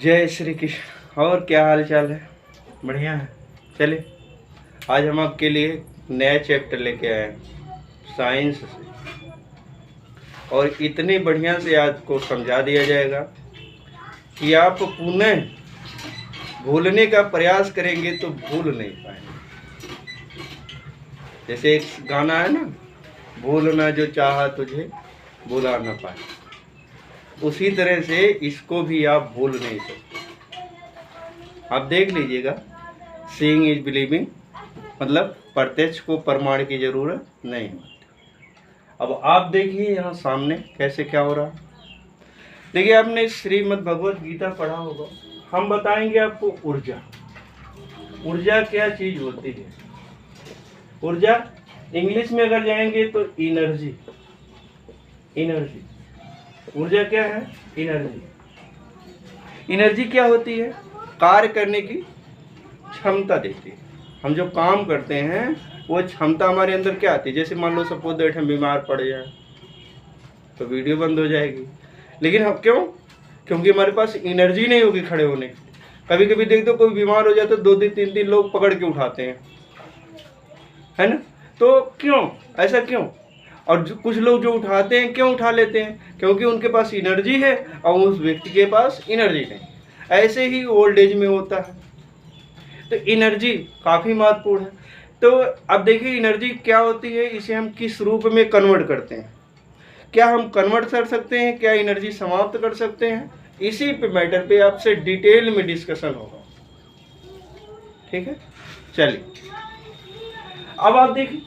जय श्री कृष्ण। और क्या हाल चाल है? बढ़िया है। चले, आज हम आपके लिए नया चैप्टर लेके आए हैं साइंस से, और इतने बढ़िया से आपको समझा दिया जाएगा कि आप पुनः भूलने का प्रयास करेंगे तो भूल नहीं पाएंगे। जैसे एक गाना है ना, भूलना जो चाहा तुझे भुला ना पाए, उसी तरह से इसको भी आप भूल नहीं सकते। आप देख लीजिएगा, सीइंग इज बिलीविंग, मतलब प्रत्यक्ष को प्रमाण की जरूरत नहीं होती। अब आप देखिए यहाँ सामने कैसे क्या हो रहा है। देखिए, आपने श्रीमद् भगवत गीता पढ़ा होगा। हम बताएंगे आपको ऊर्जा। ऊर्जा क्या चीज होती है? ऊर्जा इंग्लिश में अगर जाएंगे तो एनर्जी। एनर्जी, ऊर्जा क्या है? एनर्जी। एनर्जी क्या होती है? कार्य करने की क्षमता देती है। हम जो काम करते हैं वो क्षमता हमारे अंदर क्या आती है? जैसे मान लो सपोज दैट हम बीमार पड़ जाए तो वीडियो बंद हो जाएगी, लेकिन हम क्यों? क्योंकि हमारे पास एनर्जी नहीं होगी खड़े होने की। कभी कभी देख दो, कोई बीमार हो जाए तो 2-3 लोग पकड़ के उठाते हैं, है ना? तो क्यों? ऐसा क्यों? और कुछ लोग जो उठाते हैं, क्यों उठा लेते हैं? क्योंकि उनके पास एनर्जी है और उस व्यक्ति के पास एनर्जी नहीं। ऐसे ही ओल्ड एज में होता है। तो एनर्जी काफ़ी महत्वपूर्ण है। तो अब देखिए एनर्जी क्या होती है, इसे हम किस रूप में कन्वर्ट करते हैं। क्या हम कन्वर्ट कर सकते हैं? क्या एनर्जी समाप्त कर सकते हैं? इसी पे मैटर पे आपसे डिटेल में डिस्कशन होगा। ठीक है, चलिए अब आप देखिए,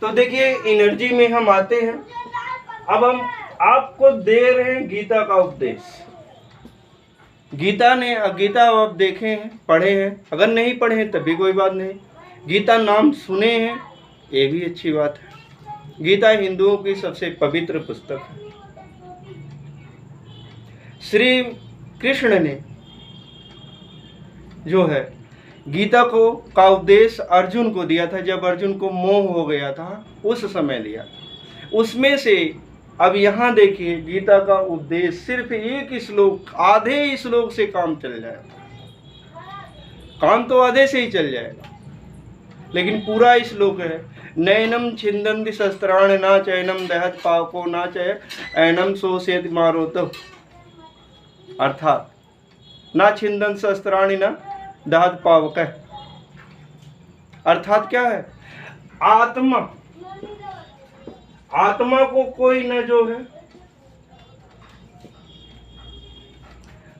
तो देखिए एनर्जी में हम आते हैं। अब हम आपको दे रहे हैं गीता का उपदेश। गीता आप देखे हैं, पढ़े हैं। अगर नहीं पढ़े हैं तभी कोई बात नहीं। गीता नाम सुने हैं, ये भी अच्छी बात है। गीता हिंदुओं की सबसे पवित्र पुस्तक है। श्री कृष्ण ने जो है गीता का उपदेश अर्जुन को दिया था। जब अर्जुन को मोह हो गया था उस समय दिया था। उसमें से अब यहाँ देखिए, गीता का उपदेश सिर्फ एक श्लोक, आधे श्लोक से काम चल जाएगा। काम तो आधे से ही चल जाएगा, लेकिन पूरा श्लोक है। नैनम छिंदन्ति शस्त्राण ना चैनम दहत पावको ना चय ऐनम शोषयति मारोत। अर्थात ना छिंदन शस्त्राणि ना दहत पावक। अर्थात क्या है? आत्मा को कोई न जो है,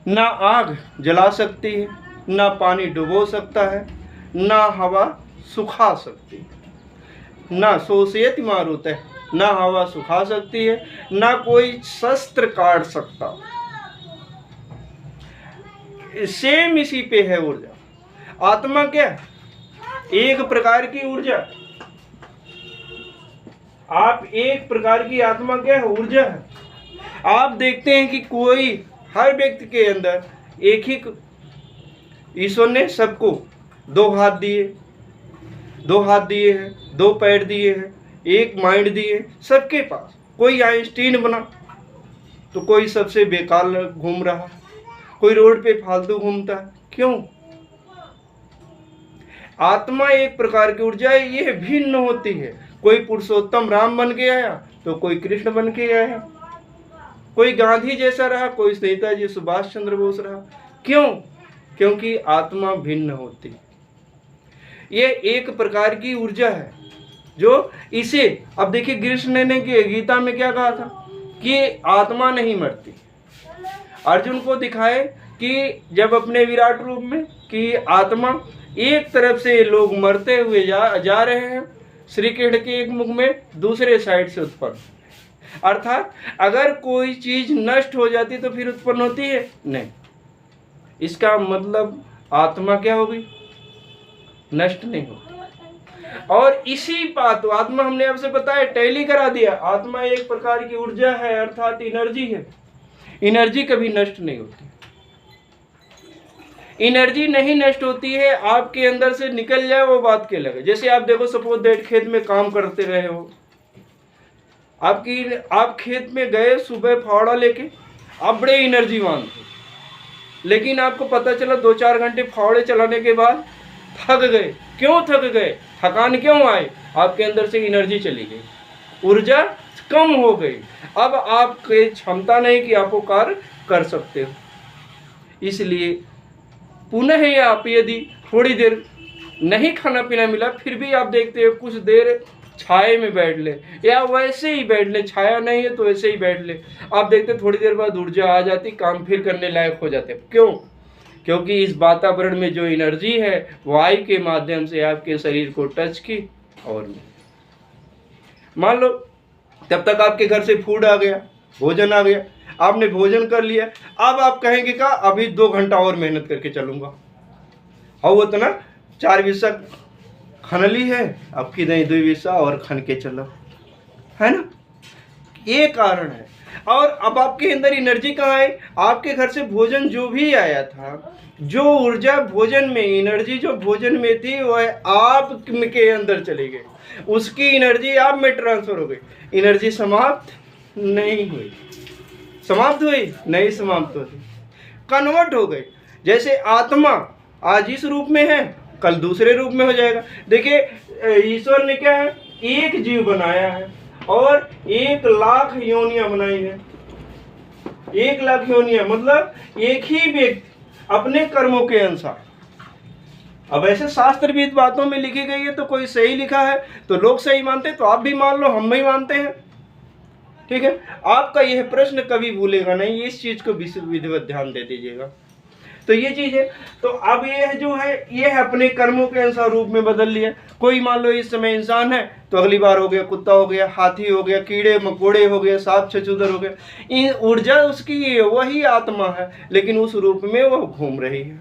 ना आग जला सकती है, ना पानी डुबो सकता है, ना हवा सुखा सकती है। ना शोषयति मारुत है, ना हवा सुखा सकती है, ना कोई शस्त्र काट सकता। सेम इसी पे है ऊर्जा। आत्मा क्या है? एक प्रकार की ऊर्जा। आप एक प्रकार की आत्मा क्या है? ऊर्जा है। आप देखते हैं कि कोई, हर व्यक्ति के अंदर एक ही, ईश्वर ने सबको दो हाथ दिए हैं, दो पैर दिए हैं, एक माइंड दिए, सबके पास। कोई आइंस्टीन बना तो कोई सबसे बेकार घूम रहा, कोई रोड पे फालतू घूमता है। क्यों? आत्मा एक प्रकार की ऊर्जा है, ये भिन्न होती है। कोई पुरुषोत्तम राम बन के आया तो कोई कृष्ण बन के आया, कोई गांधी जैसा रहा, कोई नेताजी सुभाष चंद्र बोस रहा। क्यों? क्योंकि आत्मा भिन्न होती है। ये एक प्रकार की ऊर्जा है जो इसे, अब देखिए कृष्ण ने गीता में क्या कहा था कि आत्मा नहीं मरती। अर्जुन को दिखाए कि जब अपने विराट रूप में कि आत्मा, एक तरफ से लोग मरते हुए जा रहे हैं, श्री कृष्ण के एक मुख में दूसरे साइड से उत्पन्न। अर्थात अगर कोई चीज नष्ट हो जाती तो फिर उत्पन्न होती है? नहीं। इसका मतलब आत्मा क्या होगी? नष्ट नहीं होती। और इसी बात, आत्मा हमने आपसे बताया, टैली करा दिया। आत्मा एक प्रकार की ऊर्जा है, अर्थात एनर्जी है। एनर्जी कभी नष्ट नहीं होती। एनर्जी नहीं नष्ट होती है, आपके अंदर से निकल जाए वो बात के लगे। जैसे आप देखो, सपोज दैट खेत में काम करते रहे हो, आप खेत में गए सुबह फावड़ा लेके, आप बड़े एनर्जीवान थे, लेकिन आपको पता चला 2-4 घंटे फावड़े चलाने के बाद थक गए। क्यों थक गए? थकान क्यों आए? आपके अंदर से एनर्जी चली गई, ऊर्जा कम हो गई। अब आपके क्षमता नहीं कि आप वो कार्य कर सकते हो। इसलिए पुनः आप यदि थोड़ी देर नहीं खाना पीना मिला, फिर भी आप देखते हो कुछ देर छाए में बैठ ले, या वैसे ही बैठ ले, छाया नहीं है तो वैसे ही बैठ ले, आप देखते थोड़ी देर बाद ऊर्जा आ जाती, काम फिर करने लायक हो जाते। क्यों? क्योंकि इस वातावरण में जो एनर्जी है वायु के माध्यम से आपके शरीर को टच की। और मान लो तब तक आपके घर से फूड आ गया, भोजन आ गया, आपने भोजन कर लिया, अब आप कहेंगे का अभी 2 घंटा और मेहनत करके चलूंगा, और वो तो ना 4 विसा खनली है, आपकी नहीं 2 विसा और खन के चलो, है ना? ये कारण है। और अब आपके अंदर एनर्जी कहाँ है? आपके घर से भोजन जो भी आया था, जो ऊर्जा भोजन में, एनर्जी जो भोजन में थी, वह आप के अंदर चली गई, उसकी एनर्जी आप में ट्रांसफर हो गई। एनर्जी समाप्त नहीं हुई। समाप्त हुई? नहीं समाप्त हुई, कन्वर्ट हो गई। जैसे आत्मा आज इस रूप में है, कल दूसरे रूप में हो जाएगा। देखिए ईश्वर ने क्या है, एक जीव बनाया है और 1 लाख योनियां बनाई है। 1 लाख योनियां मतलब एक ही व्यक्ति अपने कर्मों के अनुसार। अब ऐसे शास्त्रविद बातों में लिखी गई है, तो कोई सही लिखा है तो लोग सही मानते, तो आप भी मान लो, हम भी मानते हैं, ठीक है। आपका यह प्रश्न कभी भूलेगा नहीं, इस चीज को विधिवत ध्यान दे दीजिएगा। तो ये चीज है। तो अब ये जो है, ये अपने कर्मों के अनुसार रूप में बदल लिया। कोई मान लो इस समय इंसान है तो अगली बार हो गया कुत्ता, हो गया हाथी, हो गया कीड़े मकोड़े, हो गया सांप छछूदर, हो गया। इन ऊर्जा उसकी वही आत्मा है, लेकिन उस रूप में वो घूम रही है,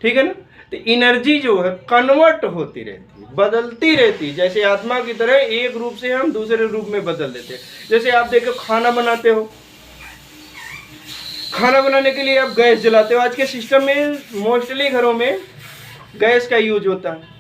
ठीक है ना। तो एनर्जी जो है कन्वर्ट होती रहती है, बदलती रहती है। जैसे आत्मा की तरह एक रूप से हम दूसरे रूप में बदल देते हैं। जैसे आप देखो खाना बनाते हो, खाना बनाने के लिए आप गैस जलाते हो। आज के सिस्टम में मोस्टली घरों में गैस का यूज होता है।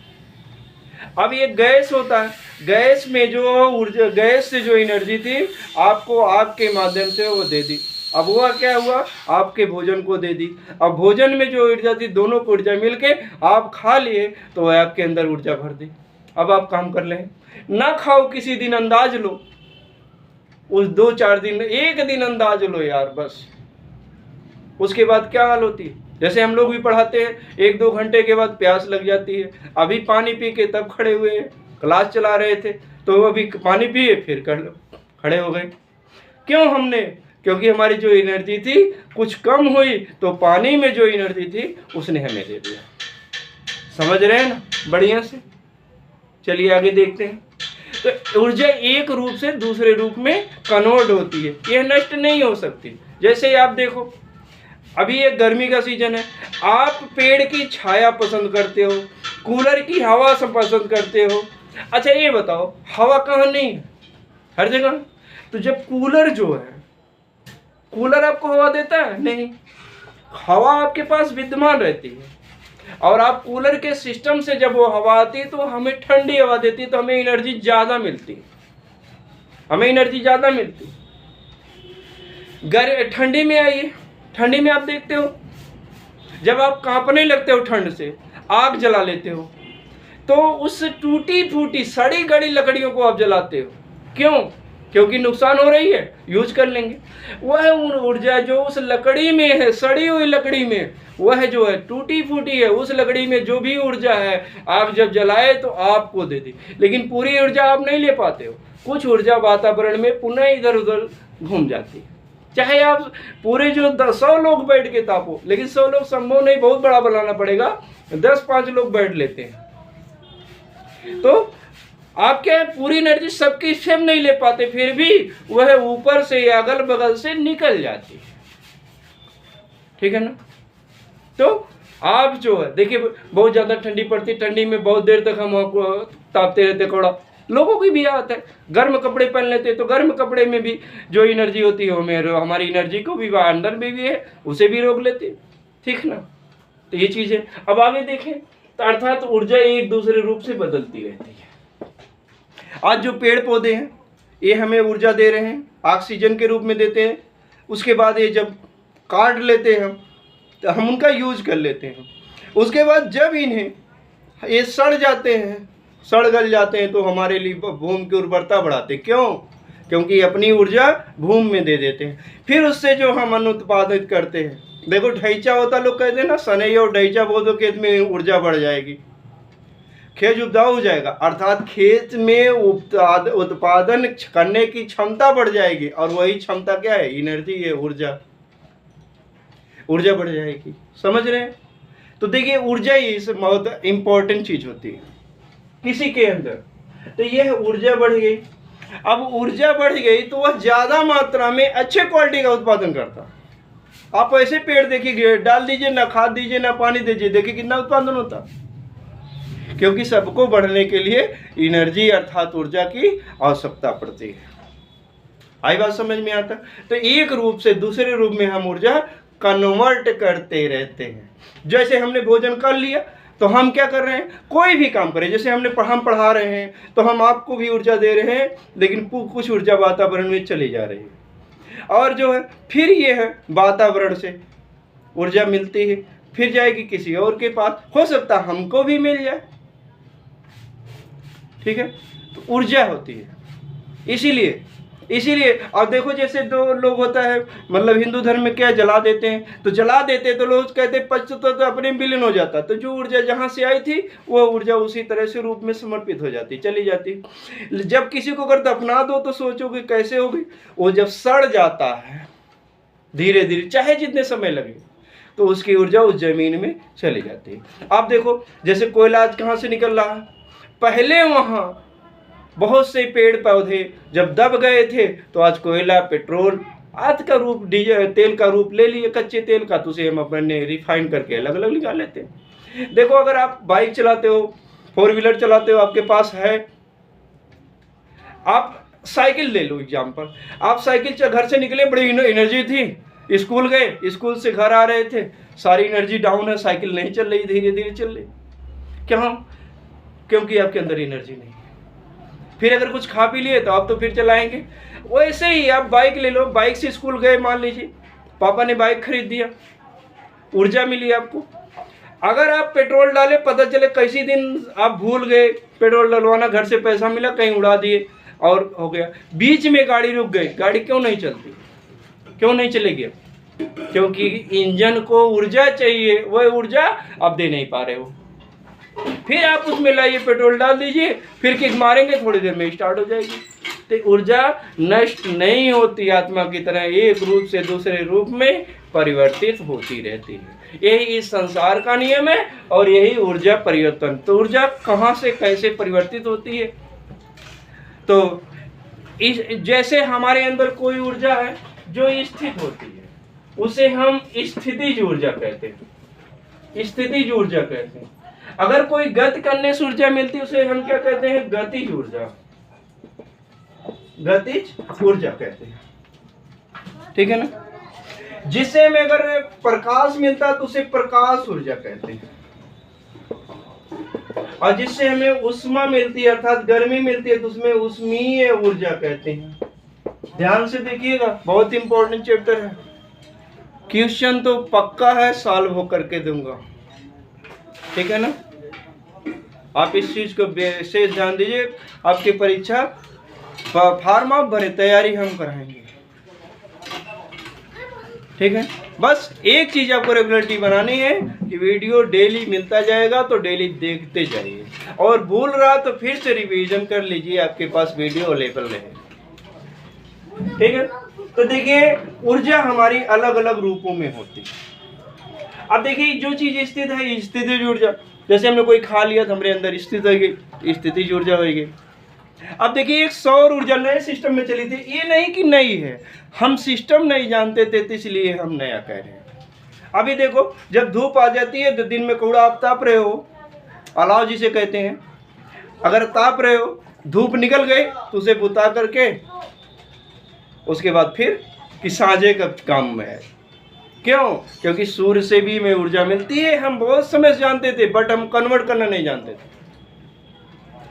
अब ये गैस होता है, गैस में जो ऊर्जा, गैस से जो एनर्जी थी आपको आपके माध्यम से वो दे दी। अब हुआ क्या हुआ, आपके भोजन को दे दी। अब भोजन में जो ऊर्जा थी, दोनों को ऊर्जा मिलके आप खा लिए तो आपके अंदर ऊर्जा भर दी। अब आप काम कर ले, ना खाओ, किसी दिन अंदाज लो, उस 2-4 दिन, 1 दिन अंदाज लो यार, बस। उसके बाद क्या हाल होती है? जैसे हम लोग भी पढ़ाते हैं, 1-2 घंटे के बाद प्यास लग जाती है। अभी पानी पी के तब खड़े हुए, क्लास चला रहे थे तो अभी पानी पिए फिर खड़े हो गए। क्यों? हमने, क्योंकि हमारी जो एनर्जी थी कुछ कम हुई, तो पानी में जो एनर्जी थी उसने हमें दे दिया। समझ रहे हैं ना बढ़िया से? चलिए आगे देखते हैं। तो ऊर्जा एक रूप से दूसरे रूप में कन्वर्ट होती है, यह नष्ट नहीं हो सकती। जैसे आप देखो, अभी ये गर्मी का सीजन है, आप पेड़ की छाया पसंद करते हो, कूलर की हवा से पसंद करते हो। अच्छा ये बताओ, हवा कहाँ नहीं है? हर जगह। तो जब कूलर जो है, कूलर आपको हवा देता है? नहीं, हवा आपके पास विद्यमान रहती है। और आप कूलर के सिस्टम से जब वो हवा आती है तो हमें ठंडी हवा देती है, तो हमें एनर्जी ज़्यादा मिलती है, हमें एनर्जी ज़्यादा मिलती है। ठंडी में आइए, ठंडी में आप देखते हो जब आप कांपने लगते हो ठंड से, आग जला लेते हो, तो उस टूटी फूटी सड़ी गड़ी लकड़ियों को आप जलाते हो। क्यों? क्योंकि नुकसान हो रही है, यूज कर लेंगे। वह ऊर्जा जो उस लकड़ी में है, सड़ी हुई लकड़ी में, वह जो है टूटी फूटी है, उस लकड़ी में जो भी ऊर्जा है आप जब जलाए तो आपको दे दी। लेकिन पूरी ऊर्जा आप नहीं ले पाते हो, कुछ ऊर्जा वातावरण में पुनः इधर उधर घूम जाती है। चाहे आप पूरे जो 100 लोग बैठ के तापो, लेकिन 100 लोग संभव नहीं, बहुत बड़ा बनाना पड़ेगा, 10-5 लोग बैठ लेते हैं। तो आप क्या है, पूरी एनर्जी सबकी सेम नहीं ले पाते, फिर भी वह ऊपर से या अगल बगल से निकल जाती है, ठीक है ना। तो आप जो है देखिए, बहुत ज़्यादा ठंडी पड़ती, ठंडी में बहुत देर तक हम तापते रहते, कौड़ा लोगों की भी आदत है, गर्म कपड़े पहन लेते, तो गर्म कपड़े में भी जो एनर्जी होती है हमारी एनर्जी को भी अंदर में भी है, उसे भी रोक लेते, ठीक ना। तो ये चीज़ है। अब आगे देखें, तो अर्थात ऊर्जा एक दूसरे रूप से बदलती रहती है। आज जो पेड़ पौधे हैं ये हमें ऊर्जा दे रहे हैं, ऑक्सीजन के रूप में देते हैं। उसके बाद ये जब काट लेते हैं हम, तो हम उनका यूज कर लेते हैं। उसके बाद जब इन्हें ये सड़ जाते हैं, सड़ गल जाते हैं, तो हमारे लिए भूमि की उर्वरता बढ़ाते हैं। क्यों? क्योंकि अपनी ऊर्जा भूमि में दे देते हैं। फिर उससे जो हम अन्न उत्पादित करते हैं, देखो ढैचा होता, लोग कहते हैं ना सनई और ढैचा बो दो खेत में ऊर्जा बढ़ जाएगी, खेत उपजाऊ हो जाएगा, अर्थात खेत में उत्पादन करने की क्षमता बढ़ जाएगी। और वही क्षमता क्या है? एनर्जी है, ऊर्जा बढ़ जाएगी। समझ रहे हैं? तो देखिए ऊर्जा ही बहुत इंपॉर्टेंट चीज होती है किसी के अंदर। तो यह ऊर्जा बढ़ गई। अब ऊर्जा बढ़ गई तो वह ज्यादा मात्रा में अच्छे क्वालिटी का उत्पादन करता। आप ऐसे पेड़ देखिए, डाल दीजिए, ना खाद दीजिए ना पानी दीजिए, देखिए कितना उत्पादन होता। क्योंकि सबको बढ़ने के लिए एनर्जी अर्थात ऊर्जा की आवश्यकता पड़ती है। आई बात समझ में आता? तो एक रूप से दूसरे रूप में हम ऊर्जा कन्वर्ट करते रहते हैं। जैसे हमने भोजन कर लिया तो हम क्या कर रहे हैं? कोई भी काम करें, जैसे हम पढ़ा रहे हैं तो हम आपको भी ऊर्जा दे रहे हैं, लेकिन कुछ ऊर्जा वातावरण में चली जा रही है। और जो है फिर ये है वातावरण से ऊर्जा मिलती है, फिर जाएगी किसी और के पास, हो सकता हमको भी मिल जाए। ठीक है? तो ऊर्जा होती है। इसीलिए अब देखो, जैसे दो लोग होता है, मतलब हिंदू धर्म में क्या जला देते हैं, तो जला देते तो लोग कहते हैं पचता तो अपने विलीन हो जाता। तो जो ऊर्जा जहाँ से आई थी वो ऊर्जा उसी तरह से रूप में समर्पित हो जाती, चली जाती। जब किसी को अगर दफना दो तो सोचोगे कैसे होगी? वो जब सड़ जाता है धीरे धीरे, चाहे जितने समय लगे, तो उसकी ऊर्जा उस जमीन में चली जाती है। आप देखो जैसे कोयला आज कहाँ से निकल रहा है, पहले वहाँ बहुत से पेड़ पौधे जब दब गए थे तो आज कोयला, पेट्रोल आदि का रूप, डीजल तेल का रूप ले लिए, कच्चे तेल का, तो उसे हम अपने रिफाइन करके अलग अलग निकाल लेते हैं। देखो अगर आप बाइक चलाते हो, 4 व्हीलर चलाते हो, आपके पास है, आप साइकिल ले लो एग्जाम्पल, आप साइकिल घर से निकले, बड़ी एनर्जी थी, स्कूल गए, स्कूल से घर आ रहे थे, सारी एनर्जी डाउन है, साइकिल नहीं चल रही, धीरे धीरे चल रही। क्यों? क्योंकि आपके अंदर एनर्जी नहीं। फिर अगर कुछ खा पी लिए तो आप तो फिर चलाएंगे। वैसे ही आप बाइक ले लो, बाइक से स्कूल गए, मान लीजिए पापा ने बाइक खरीद दिया, ऊर्जा मिली आपको। अगर आप पेट्रोल डाले, पता चले किसी दिन आप भूल गए पेट्रोल डलवाना, घर से पैसा मिला, कहीं उड़ा दिए और हो गया, बीच में गाड़ी रुक गई, गाड़ी क्यों नहीं चलती? क्यों नहीं चलेगी? क्योंकि इंजन को ऊर्जा चाहिए, वह ऊर्जा आप दे नहीं पा रहे हो। फिर आप उसमें लाइए, पेट्रोल डाल दीजिए, फिर किक मारेंगे, थोड़ी देर में स्टार्ट हो जाएगी। तो ऊर्जा नष्ट नहीं होती, आत्मा की तरह एक रूप से दूसरे रूप में परिवर्तित होती रहती है। यही इस संसार का नियम है और यही ऊर्जा परिवर्तन। तो ऊर्जा कहाँ से कैसे परिवर्तित होती है? तो जैसे हमारे अंदर कोई ऊर्जा है जो स्थित होती है, उसे हम स्थितिज ऊर्जा कहते हैं। स्थितिज ऊर्जा कहते हैं। अगर कोई गति करने से ऊर्जा मिलती है उसे हम क्या कहते हैं? गतिज ऊर्जा। गतिज ऊर्जा कहते हैं। ठीक है ना? जिससे हमें अगर प्रकाश मिलता है तो उसे प्रकाश ऊर्जा कहते हैं। और जिससे हमें उष्मा मिलती है अर्थात गर्मी मिलती है तो उसमें उष्मीय ऊर्जा कहते हैं। ध्यान से देखिएगा, बहुत इंपॉर्टेंट चैप्टर है। क्वेश्चन तो पक्का है, सॉल्व हो करके दूंगा। ठीक है ना? आप इस चीज को विशेष ध्यान दीजिए। आपकी परीक्षा फॉर्म आप भरे, तैयारी हम कराएंगे। ठीक है? बस एक चीज आपको रेगुलरिटी बनानी है कि वीडियो डेली मिलता जाएगा तो डेली देखते जाइए, और भूल रहा तो फिर से रिवीजन कर लीजिए, आपके पास वीडियो अवेलेबल रहे। ठीक है? तो देखिए ऊर्जा हमारी अलग अलग रूपों में होती है। अब देखिए जो चीज स्थित है, स्थितिज ऊर्जा, जैसे हमने कोई खा लिया तो हमारे अंदर स्थित हो गई, स्थितिज ऊर्जा हो गई। अब देखिए एक सौर ऊर्जा नए सिस्टम में चली थी, ये नहीं कि नई है, हम सिस्टम नहीं जानते थे तो इसलिए हम नया कह रहे हैं। अभी देखो जब धूप आ जाती है तो दिन में कूड़ा आप ताप रहे हो, अलाव जिसे कहते हैं, अगर ताप रहे हो, धूप निकल गई तो उसे बुता करके उसके बाद फिर कि साझे का काम में है। क्यों? क्योंकि सूर्य से भी हमें ऊर्जा मिलती है। हम बहुत समय से जानते थे बट हम कन्वर्ट करना नहीं जानते थे।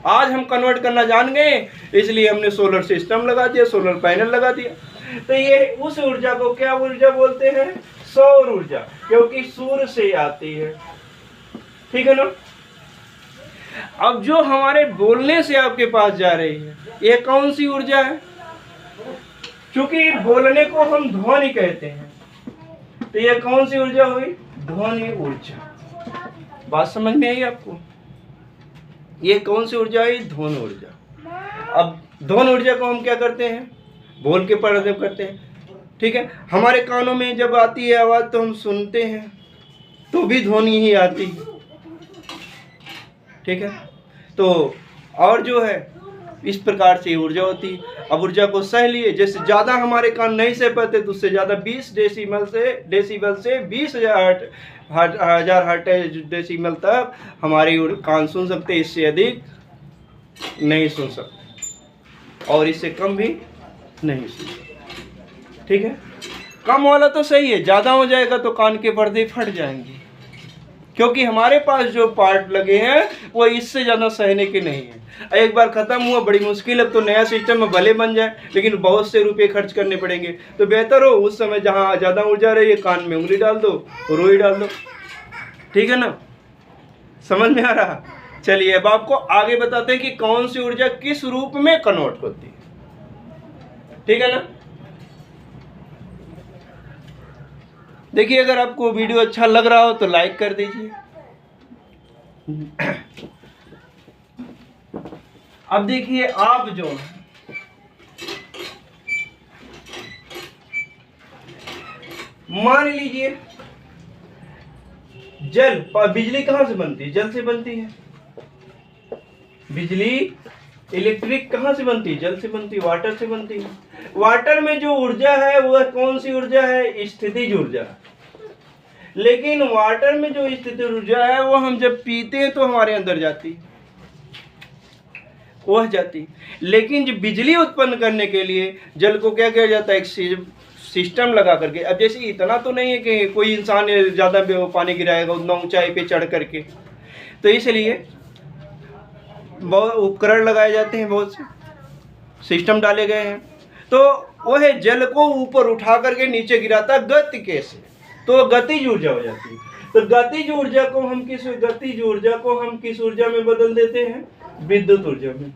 आज हम कन्वर्ट करना जान गए, इसलिए हमने सोलर सिस्टम लगा दिया, सोलर पैनल लगा दिया। तो ये उस ऊर्जा को क्या ऊर्जा बोलते हैं? सौर ऊर्जा, क्योंकि सूर्य से आती है। ठीक है ना। अब जो हमारे बोलने से आपके पास जा रही है, ये कौन सी ऊर्जा है? क्योंकि बोलने को हम ध्वनि कहते हैं, तो ये कौन सी ऊर्जा हुई? ध्वनि ऊर्जा। बात समझ में आई आपको? ये कौन सी ऊर्जा है? ध्वनि ऊर्जा। अब ध्वनि ऊर्जा को हम क्या करते हैं? बोल के प्रदर्शित करते हैं। ठीक है, हमारे कानों में जब आती है आवाज तो हम सुनते हैं, तो भी ध्वनि ही आती है। ठीक है, तो और जो है इस प्रकार से ऊर्जा होती है। अब ऊर्जा को सह लिए, जैसे ज़्यादा हमारे कान नहीं सह पाते तो उससे ज़्यादा 20 डेसिबल से 20,000 हर्ट्ज डेसिबल तक हमारे कान सुन सकते हैं। इससे अधिक नहीं सुन सकते और इससे कम भी नहीं सुन सकते। ठीक है, कम वाला तो सही है, ज़्यादा हो जाएगा तो कान के पर्दे फट जाएंगे, क्योंकि हमारे पास जो पार्ट लगे हैं वो इससे ज़्यादा सहने के नहीं है। एक बार ख़त्म हुआ, बड़ी मुश्किल है, तो नया सिस्टम में भले बन जाए लेकिन बहुत से रुपए खर्च करने पड़ेंगे। तो बेहतर हो उस समय जहाँ ज़्यादा ऊर्जा रही है, कान में उंगली डाल दो, रुई डाल दो। ठीक है ना, समझ में आ रहा? चलिए अब आपको आगे बताते हैं कि कौन सी ऊर्जा किस रूप में कन्वर्ट होती है। ठीक है ना। देखिए, अगर आपको वीडियो अच्छा लग रहा हो तो लाइक कर दीजिए। अब देखिए, आप जो मान लीजिए जल, बिजली कहाँ से बनती है? जल से बनती है। बिजली इलेक्ट्रिक कहाँ से बनती है? जल से बनती है, वाटर से बनती है। वाटर में जो ऊर्जा है वह कौन सी ऊर्जा है? स्थितिज ऊर्जा। लेकिन वाटर में जो स्थितिज ऊर्जा है वो हम जब पीते हैं तो हमारे अंदर जाती, वह जाती। लेकिन जो बिजली उत्पन्न करने के लिए जल को क्या किया जाता है? एक सिस्टम लगा करके। अब जैसे इतना तो नहीं है कि कोई इंसान ज़्यादा पानी गिराएगा उतना ऊंचाई पे चढ़ करके, तो इसलिए बहुत उपकरण लगाए जाते हैं, बहुत से सिस्टम डाले गए हैं। तो वह जल को ऊपर उठा करके नीचे गिराता गति कैसे, तो गतिज ऊर्जा हो जाती है। तो गतिज ऊर्जा को हम किस ऊर्जा में बदल देते हैं? विद्युत ऊर्जा में।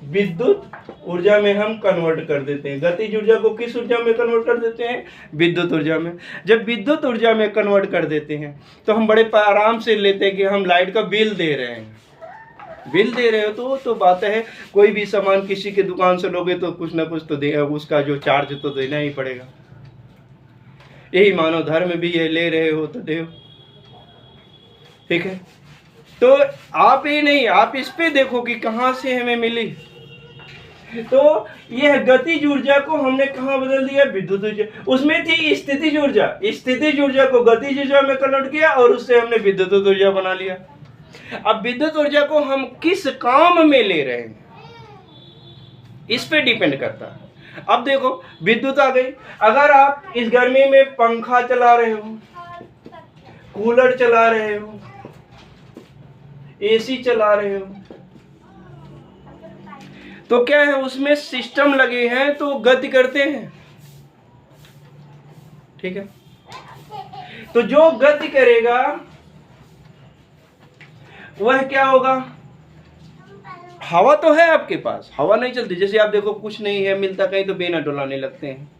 विद्युत ऊर्जा में हम कन्वर्ट कर देते हैं। गतिज ऊर्जा को किस ऊर्जा में कन्वर्ट कर देते हैं? विद्युत ऊर्जा में। जब विद्युत ऊर्जा में कन्वर्ट कर देते हैं तो हम बड़े आराम से लेते हैं कि हम लाइट का बिल दे रहे हैं। बिल दे रहे हो तो बात है, कोई भी सामान किसी के दुकान से लोगे तो कुछ ना कुछ तो दे, उसका जो चार्ज तो देना ही पड़ेगा। यही मानव धर्म भी ये ले रहे हो तो दे। ठीक है, तो आप ही नहीं, आप इस पे देखो कि कहाँ से हमें मिली। तो यह गतिज ऊर्जा को हमने कहाँ बदल दिया? विद्युत ऊर्जा। उसमें थी स्थितिज ऊर्जा, स्थितिज ऊर्जा को गतिज ऊर्जा में कन्वर्ट किया और उससे हमने विद्युत ऊर्जा बना लिया। अब विद्युत ऊर्जा को हम किस काम में ले रहे हैं इस पे डिपेंड करता है। अब देखो, विद्युत आ गई। अगर आप इस गर्मी में पंखा चला रहे हो, कूलर चला रहे हो, एसी चला रहे हो, तो क्या है, उसमें सिस्टम लगे हैं तो गति करते हैं। ठीक है, तो जो गति करेगा वह क्या होगा? हवा तो है आपके पास, हवा नहीं चलती। जैसे आप देखो कुछ नहीं है मिलता कहीं तो बेना डोलाने लगते हैं।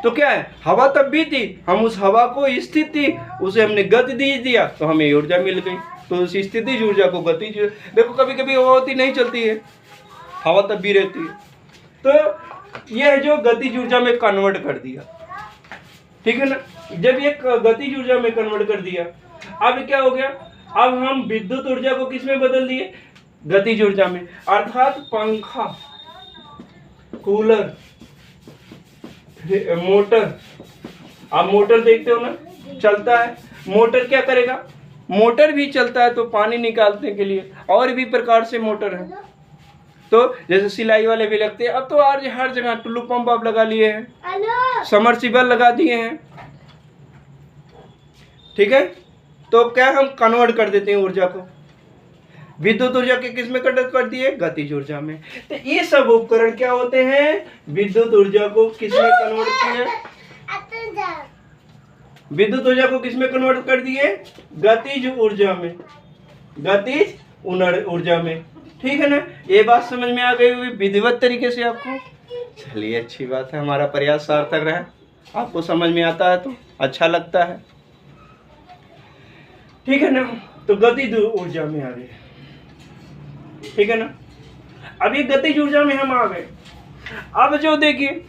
तो क्या है, हवा तब भी थी, हम उस हवा को स्थित थी, उसे हमने गति दे दिया तो हमें ऊर्जा मिल गई। तो उस स्थितिज ऊर्जा को गतिज। देखो कभी कभी हवा होती नहीं चलती है, हवा तब भी रहती है। तो यह जो गतिज ऊर्जा में कन्वर्ट कर दिया। ठीक है ना, जब ये गतिज ऊर्जा में कन्वर्ट कर दिया, अब क्या हो गया? अब हम विद्युत ऊर्जा को किस में बदल दिए? गतिज ऊर्जा में। अर्थात पंखा, कूलर, मोटर। आप मोटर देखते हो ना, चलता है। मोटर क्या करेगा? मोटर भी चलता है तो पानी निकालने के लिए, और भी प्रकार से मोटर है। तो जैसे सिलाई वाले भी लगते हैं। अब तो आज हर जगह टुल्लू पंप आप लगा लिए हैं, समरसीबल लगा दिए हैं। ठीक है, तो क्या हम कन्वर्ट कर देते हैं ऊर्जा को। विद्युत ऊर्जा के किस में कन्वर्ट कर दिए? गतिज ऊर्जा में। तो ये सब उपकरण क्या होते हैं? विद्युत ऊर्जा को किस में कन्वर्ट किए? विद्युत ऊर्जा को किस में कन्वर्ट कर दिए? गतिज ऊर्जा में, गतिज ऊर्जा में। ठीक है ना? ये बात समझ में आ गई हुई विधिवत तरीके से आपको? चलिए अच्छी बात है, हमारा प्रयास सार्थक रहा। आपको समझ में आता है तो अच्छा लगता है। ठीक है ना? तो गतिज ऊर्जा में आ गए। ठीक है ना? अभी गतिज ऊर्जा में हम आ गए। अब जो देखिए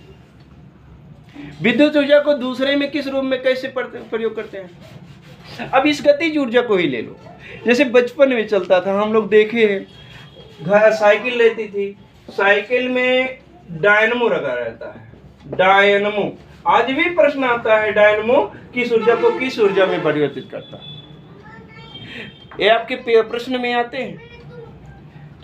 विद्युत ऊर्जा को दूसरे में किस रूप में कैसे प्रयोग करते हैं? अब इस गतिज ऊर्जा को ही ले लो। जैसे बचपन में चलता था, हम लोग देखे घर साइकिल लेती थी, साइकिल में डायनमो लगा रहता है। डायनमो, आज भी प्रश्न आता है डायनमो किस ऊर्जा को किस ऊर्जा में परिवर्तित करता है? ये आपके प्रश्न में आते हैं।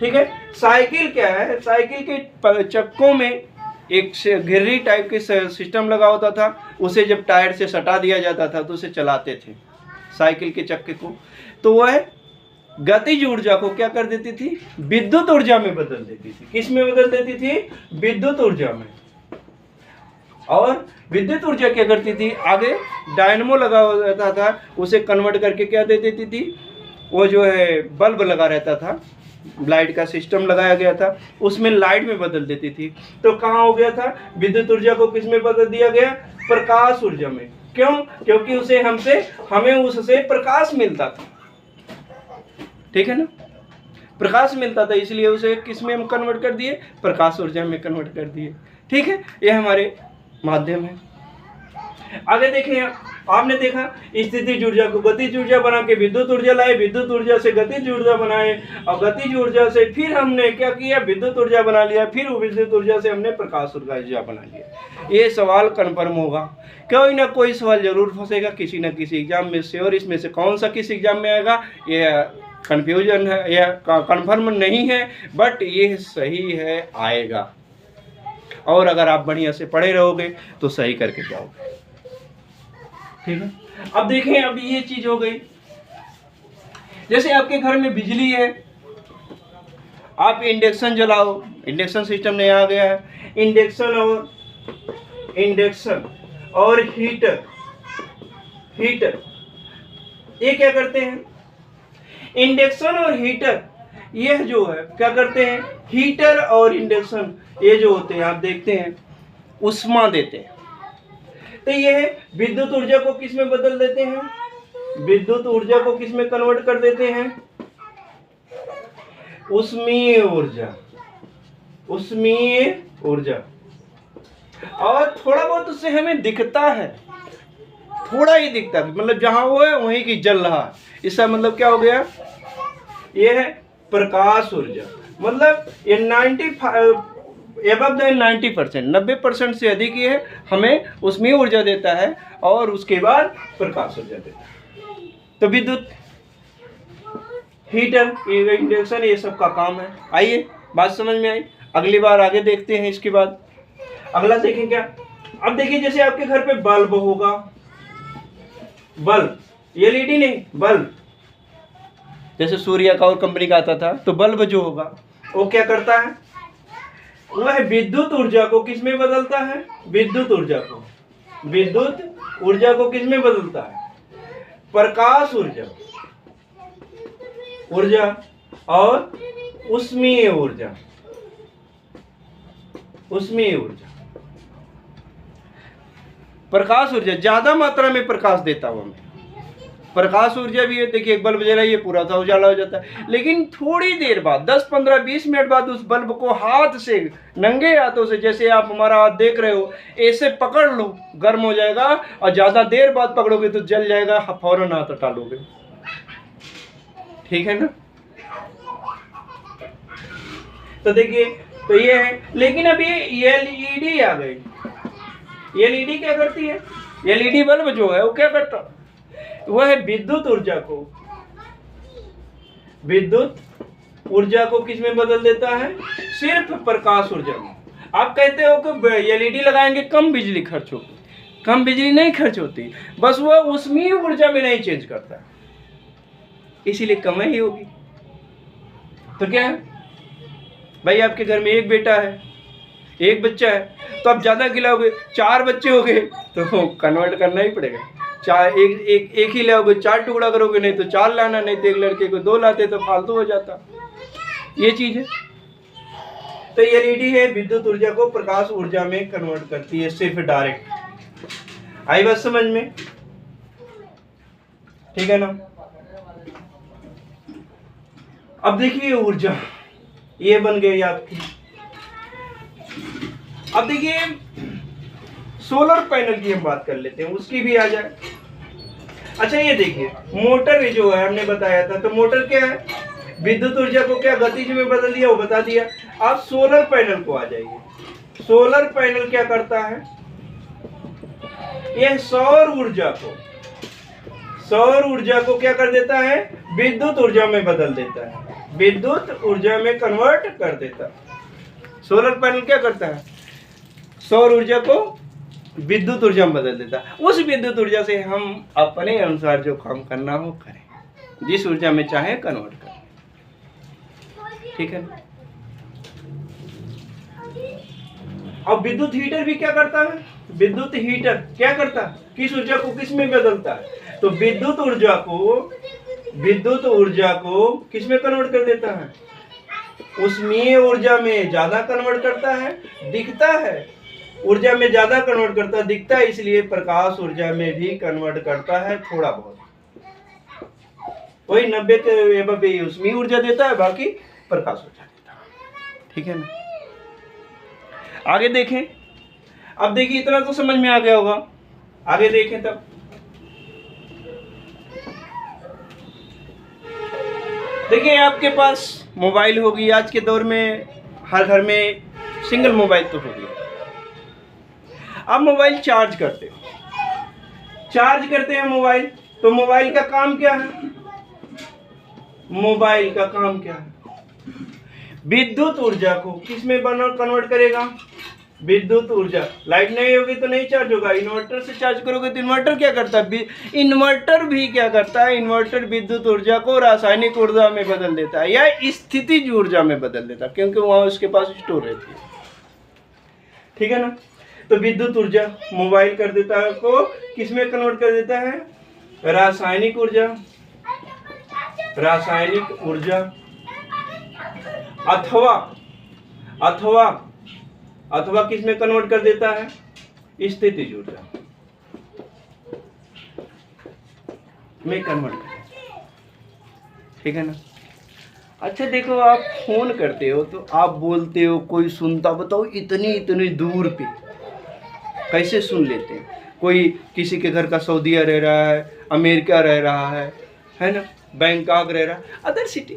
ठीक है? साइकिल क्या है? साइकिल के चक्कों में एक घिर्री टाइप के सिस्टम लगा होता था, उसे जब टायर से सटा दिया जाता था तो उसे चलाते थे साइकिल के चक्के को। तो वह गतिज ऊर्जा को क्या कर देती थी? विद्युत ऊर्जा में बदल देती थी। किस में बदल देती थी? विद्युत ऊर्जा में। और विद्युत ऊर्जा क्या करती थी? आगे डायनमो लगा रहता था, उसे कन्वर्ट करके क्या दे देती थी? वो जो है बल्ब लगा रहता था, लाइट का सिस्टम लगाया गया था, उसमें लाइट में बदल देती थी। तो कहाँ हो गया था? विद्युत ऊर्जा को किस में बदल दिया गया? प्रकाश ऊर्जा में। क्यों? क्योंकि हमें उससे प्रकाश मिलता था। ठीक है ना? प्रकाश मिलता था, इसलिए उसे किस में हम कन्वर्ट कर दिए? प्रकाश ऊर्जा में कन्वर्ट कर दिए। ठीक है? ये हमारे माध्यम है। आगे देखिए, आपने देखा स्थितिज ऊर्जा को गतिज ऊर्जा बना के विद्युत ऊर्जा लाए, विद्युत ऊर्जा से गतिज ऊर्जा बनाए, और गतिज ऊर्जा से फिर हमने क्या किया? विद्युत ऊर्जा बना लिया, फिर विद्युत ऊर्जा से हमने प्रकाश ऊर्जा बना लिया। ये सवाल कन्फर्म होगा, कोई ना कोई सवाल जरूर फंसेगा किसी न किसी एग्जाम में से, और इसमें से कौन सा किस एग्जाम में आएगा ये कंफ्यूजन है, यह कन्फर्म नहीं है, बट ये सही है, आएगा। और अगर आप बढ़िया से पढ़े रहोगे तो सही करके जाओगे। ठीक है? अब देखें, अब ये चीज हो गई। जैसे आपके घर में बिजली है, आप इंडक्शन जलाओ, इंडक्शन सिस्टम नया आ गया है। इंडक्शन और हीटर ये क्या करते हैं? इंडक्शन और हीटर यह जो है क्या करते हैं? हीटर और इंडक्शन ये जो होते हैं, आप देखते हैं उष्मा देते हैं। तो यह विद्युत ऊर्जा को किस में बदल देते हैं? विद्युत ऊर्जा को किस में कन्वर्ट कर देते हैं? उष्मीय ऊर्जा। और थोड़ा बहुत उससे हमें दिखता है, थोड़ा ही दिखता है, मतलब जहां वो है वहीं की जल रहा है। इसका मतलब क्या हो गया? ये है प्रकाश ऊर्जा। मतलब ये 90% से अधिक ये हमें उसमें ऊर्जा देता है, और उसके बाद प्रकाश ऊर्जा देता है। तो विद्युत, हीटर, इंडक्शन, ये सब का काम है। आइए, बात समझ में आई? अगली बार आगे देखते हैं। इसके बाद अगला देखें क्या? अब देखिए, जैसे आपके घर पे बल्ब होगा, बल्ब, एलईडी नहीं, बल्ब, जैसे सूर्य का और कंपनी का आता था, तो बल्ब जो होगा वो क्या करता है? वह विद्युत ऊर्जा को किस में बदलता है? विद्युत ऊर्जा को किस में बदलता है? प्रकाश ऊर्जा और उष्मीय ऊर्जा। प्रकाश ऊर्जा ज्यादा मात्रा में प्रकाश देता हुआ हमें। प्रकाश ऊर्जा भी है, देखिए एक बल्ब जलाइए पूरा सा उजाला हो जाता है, लेकिन थोड़ी देर बाद 10, 15, 20 मिनट बाद उस बल्ब को हाथ से, नंगे हाथों से, जैसे आप हमारा हाथ देख रहे हो, ऐसे पकड़ लो, गर्म हो जाएगा, और ज्यादा देर बाद पकड़ोगे तो जल जाएगा, फौरन हाथ हटा लोगे। ठीक है ना? तो देखिए, तो ये है। लेकिन अब ये एलईडी आ गई। एलईडी क्या करती है? एलईडी बल्ब जो है वो क्या करता है? वह है विद्युत ऊर्जा को किस में बदल देता है? सिर्फ प्रकाश ऊर्जा में। आप कहते हो कि एलईडी लगाएंगे कम बिजली खर्च होगी, कम बिजली नहीं खर्च होती, बस वह उष्मीय ऊर्जा में नहीं चेंज करता, इसीलिए कम ही होगी। तो क्या है भाई, आपके घर में एक बेटा है, एक बच्चा है, तो आप ज़्यादा खिलाओगे, 4 बच्चे हो गए तो कन्वर्ट करना ही पड़ेगा। एक ही लाओगे, 4 टुकड़ा करोगे, नहीं तो 4 लाना, नहीं तो एक लड़के को 2 लाते तो फालतू हो जाता। ये चीज़ है। तो एलईडी है, विद्युत ऊर्जा को प्रकाश ऊर्जा में कन्वर्ट करती है, सिर्फ डायरेक्ट। आई बात समझ में? ठीक है ना। अब देखिए ऊर्जा ये बन गई आपकी। अब देखिए सोलर पैनल की हम बात कर लेते हैं, उसकी भी आ जाए। अच्छा ये देखिए मोटर जो है हमने बताया था, तो मोटर क्या है, विद्युत ऊर्जा को क्या गतिज में बदल दिया, वो बता दिया। आप सोलर पैनल को आ जाइए। सोलर पैनल क्या करता है, यह सौर ऊर्जा को क्या कर देता है, विद्युत ऊर्जा में बदल देता है, विद्युत ऊर्जा में कन्वर्ट कर देता है। सोलर पैनल क्या करता है, सौर ऊर्जा को विद्युत ऊर्जा में बदल देता है। उस विद्युत ऊर्जा से हम अपने अनुसार जो काम करना हो करें, जिस ऊर्जा में चाहे कन्वर्ट करें। ठीक है। अब विद्युत हीटर भी क्या करता है, विद्युत हीटर क्या करता है, किस ऊर्जा को किस में बदलता है, तो विद्युत ऊर्जा को किस में कन्वर्ट कर देता है, उष्मीय ऊर्जा में ज्यादा कन्वर्ट करता है, दिखता है ऊर्जा में ज्यादा कन्वर्ट करता है, दिखता है, इसलिए प्रकाश ऊर्जा में भी कन्वर्ट करता है थोड़ा बहुत। वही 90 के उष्मीय ऊर्जा देता है, बाकी प्रकाश ऊर्जा देता है। ठीक है ना। आगे देखें। अब देखिए इतना तो समझ में आ गया होगा, आगे देखें तब। देखिए आपके पास मोबाइल होगी, आज के दौर में हर घर में सिंगल मोबाइल तो होगी। आप मोबाइल चार्ज करते हैं मोबाइल, तो मोबाइल का काम क्या है, मोबाइल का काम क्या है, विद्युत ऊर्जा को किस में कन्वर्ट करेगा, विद्युत ऊर्जा। लाइट नहीं होगी तो नहीं चार्ज होगा, इन्वर्टर से चार्ज करोगे तो इन्वर्टर क्या करता है, इन्वर्टर भी क्या करता है, इन्वर्टर विद्युत ऊर्जा को रासायनिक ऊर्जा में बदल देता है या स्थितिज ऊर्जा में बदल देता है, क्योंकि वहां उसके पास स्टोर रहती है। ठीक है ना। तो विद्युत ऊर्जा मोबाइल कर देता है को किस में कन्वर्ट कर देता है, रासायनिक ऊर्जा अथवा किस में कन्वर्ट कर देता है, स्थितिज ऊर्जा में कन्वर्ट कर। ठीक है ना। अच्छा देखो आप फोन करते हो तो आप बोलते हो, कोई सुनता, बताओ इतनी दूर पे कैसे सुन लेते हैं। कोई किसी के घर का सऊदीया रह रहा है, अमेरिका रह रहा है ना, बैंकॉक रह रहा है, अदर सिटी।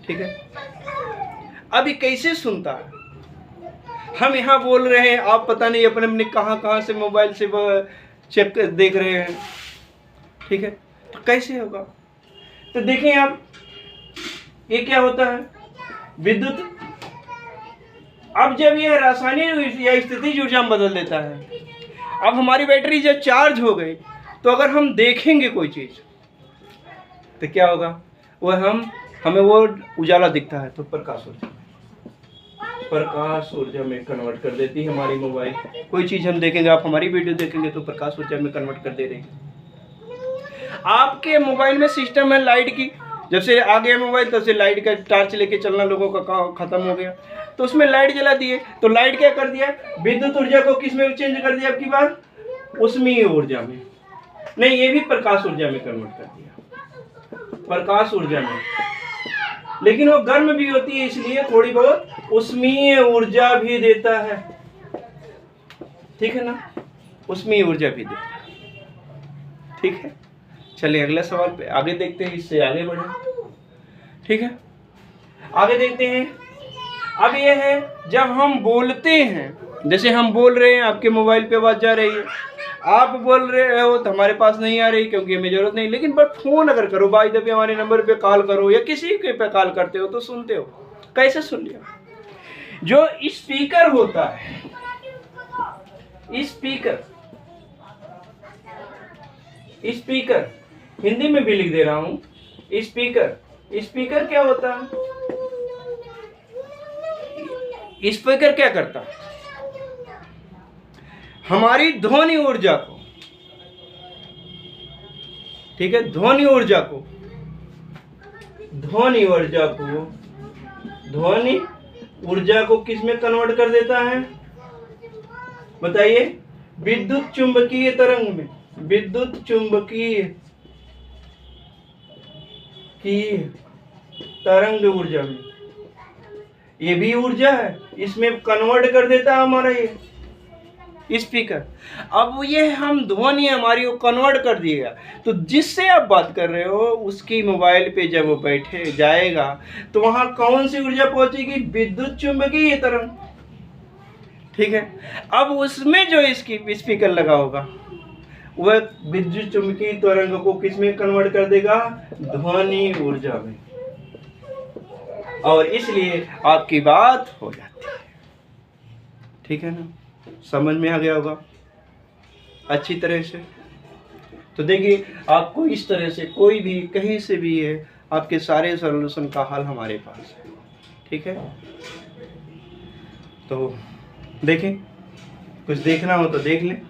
ठीक है। अभी कैसे सुनता है, हम यहाँ बोल रहे हैं, आप पता नहीं अपने कहाँ से मोबाइल से चेक देख रहे हैं। ठीक है। तो कैसे होगा, तो देखें आप ये क्या होता है, विद्युत। अब जब यह रासायनिक या स्थितिज ऊर्जा में बदल देता है, अब हमारी बैटरी जब चार्ज हो गई तो अगर हम देखेंगे कोई चीज तो क्या होगा, हमें वो उजाला दिखता है, तो प्रकाश ऊर्जा में कन्वर्ट कर देती है हमारी मोबाइल। कोई चीज हम देखेंगे, आप हमारी वीडियो देखेंगे तो प्रकाश ऊर्जा में कन्वर्ट कर दे रही है। आपके मोबाइल में सिस्टम है लाइट की, जब से आ गया मोबाइल तब से लाइट का टार्च लेके चलना लोगों का काम खत्म हो गया, तो उसमें लाइट जला दिए, तो लाइट क्या कर दिया, विद्युत ऊर्जा को किस में चेंज कर दिया, आपकी बात उष्मीय ऊर्जा में, नहीं ये भी प्रकाश ऊर्जा में कन्वर्ट कर दिया, प्रकाश ऊर्जा में। लेकिन वो गर्म भी होती है, इसलिए थोड़ी बहुत उष्मीय ऊर्जा भी देता है। ठीक है ना, उष्मीय ऊर्जा भी देता है। ठीक है। चलिए अगले सवाल पे आगे देखते हैं, इससे आगे बढ़े। ठीक है, आगे देखते हैं। अब ये है जब हम बोलते हैं, जैसे हम बोल रहे हैं, आपके मोबाइल पे आवाज जा रही है, आप बोल रहे हो तो हमारे पास नहीं आ रही क्योंकि हमें जरूरत नहीं, लेकिन बट फोन अगर करो, बाई दफे हमारे नंबर पे कॉल करो या किसी के पे कॉल करते हो तो सुनते हो। कैसे सुन लिया, जो स्पीकर होता है, स्पीकर हिंदी में भी लिख दे रहा हूं, स्पीकर स्पीकर क्या होता है? स्पीकर क्या करता है? हमारी ध्वनि ऊर्जा को, ठीक है, ध्वनि ऊर्जा को किस में कन्वर्ट कर देता है? बताइए। विद्युत चुंबकीय तरंग में, विद्युत चुंबकीय की तरंग ऊर्जा में। ये भी ऊर्जा है, इसमें कन्वर्ट कर देता है हमारा ये स्पीकर। अब ये हम ध्वनि हमारी वो कन्वर्ट कर दिएगा, तो जिससे आप बात कर रहे हो उसकी मोबाइल पे जब वो बैठे जाएगा तो वहां कौन सी ऊर्जा पहुंचेगी? विद्युत चुंबकीय तरंग, ठीक है। अब उसमें जो इसकी स्पीकर लगा होगा वह विद्युत चुंबकीय तरंग को किस में कन्वर्ट कर देगा? ध्वनि ऊर्जा में, और इसलिए आपकी बात हो जाती है, ठीक है ना? समझ में आ गया होगा अच्छी तरह से। तो देखिए, आपको इस तरह से कोई भी कहीं से भी है, आपके सारे सॉल्यूशन का हल हमारे पास है, ठीक है। तो देखें, कुछ देखना हो तो देख लें।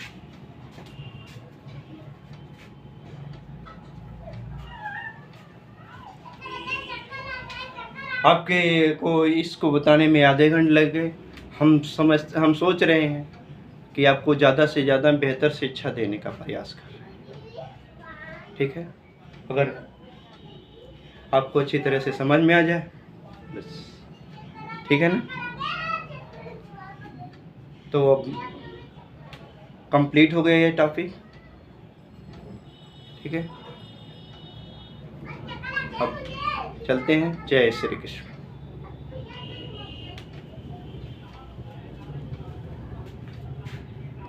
आपके को इसको बताने में आधे घंटे लग गए। हम सोच रहे हैं कि आपको ज़्यादा से ज़्यादा बेहतर शिक्षा देने का प्रयास कर रहे हैं, ठीक है। अगर आपको अच्छी तरह से समझ में आ जाए बस, ठीक है ना? तो अब कंप्लीट हो गया ये टॉपिक, ठीक है। अब चलते हैं। जय श्री कृष्ण।